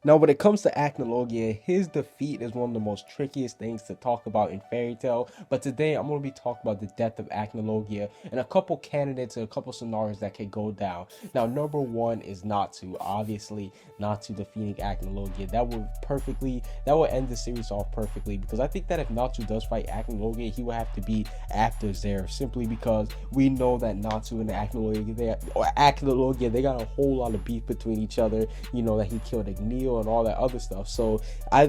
Now, when it comes to Acnologia, his defeat is one of the most trickiest things to talk about in Fairy Tail. But today, I'm going to be talking about the death of Acnologia and a couple candidates and a couple scenarios that can go down. Now, number one is Natsu. Obviously, Natsu defeating Acnologia. That would end the series off perfectly, because I think that if Natsu does fight Acnologia, he would have to be after Zera, simply because we know that Natsu and Acnologia, they got a whole lot of beef between each other. You know that he killed Agnew and all that other stuff. So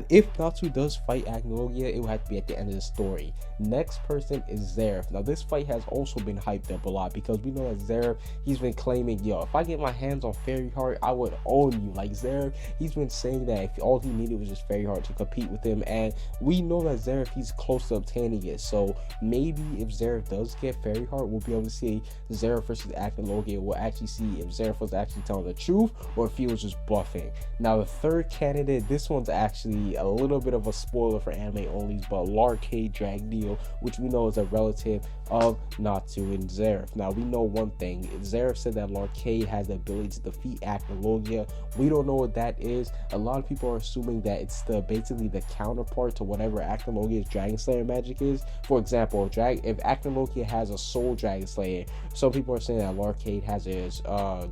if Natsu does fight Acnologia, it will have to be at the end of the story. Next person is Zera. Now this fight has also been hyped up a lot, because we know that Zera, he's been claiming, yo, if I get my hands on Fairy Heart, I would own you. Like Zera, he's been saying that if all he needed was just Fairy Heart to compete with him, and we know that Zera, he's close to obtaining it. So maybe if Zera does get Fairy Heart, we'll be able to see Zera versus Acnologia. We'll actually see if Zera was actually telling the truth or if he was just bluffing. Now the third candidate, this one's actually a little bit of a spoiler for anime onlys, but Larkade Dragneel, which we know is a relative of Natsu and Zera. Now we know one thing, Zera said that Larkade has the ability to defeat Acnologia. We don't know what that is. A lot of people are assuming that it's basically the counterpart to whatever Acnologia's Dragon Slayer magic is. For example, if Acnologia has a Soul Dragon Slayer, some people are saying that Larkade has his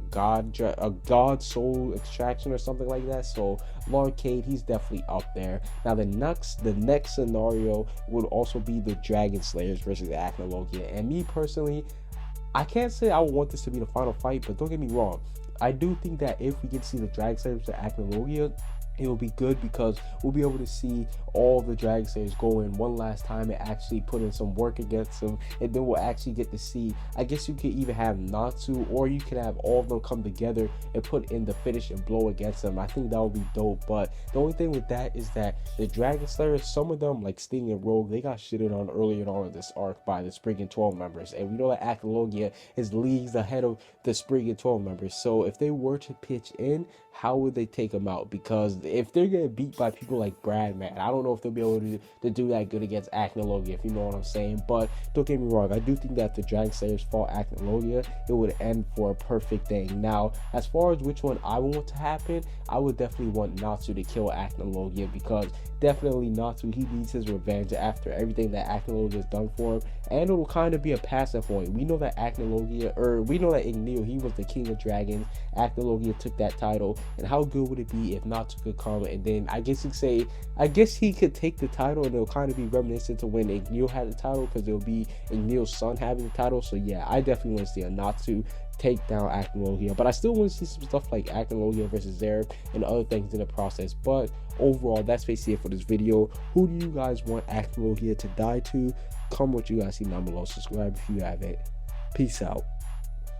God Soul Extraction or something like that. So Larkade, he's definitely up there. Now the next scenario would also be the Dragon Slayers versus Acnologia. And me personally, I can't say I would want this to be the final fight, but don't get me wrong, I do think that if we can see the Dragon Slayers to Acnologia, it will be good, because we'll be able to see all the Dragon Slayers go in one last time and actually put in some work against them, and then we'll actually get to see, I guess you could even have Natsu, or you could have all of them come together and put in the finish and blow against them. I think that would be dope. But the only thing with that is that the Dragon Slayers, some of them like Sting and Rogue, they got shitted on earlier on in this arc by the Spring 12 members, and we know that Acnologia is leagues ahead of the Spring 12 members. So if they were to pitch in, how would they take them out? Because if they're getting beat by people like Brad, man, I don't know if they'll be able to do that good against Acnologia, if you know what I'm saying. But don't get me wrong, I do think that if the Dragon Slayers fought Acnologia, it would end for a perfect thing. Now, as far as which one I would want to happen, I would definitely want Natsu to kill Acnologia, because definitely Natsu, he needs his revenge after everything that Acnologia has done for him, and it will kind of be a passing point. We know that we know that Agnew, he was the king of dragons. Acnologia took that title, and how good would it be if Natsu could come, and then I guess he could take the title, and it'll kind of be reminiscent to when Agnew had the title, because it'll be Agnew's son having the title. So yeah, I definitely want to see a Natsu take down Acnologia, but I still want to see some stuff like Acnologia versus Zera and other things in the process. But overall, that's basically it for this video. Who do you guys want Acnologia to die to? Comment what you guys see down below. Subscribe if you haven't. Peace out.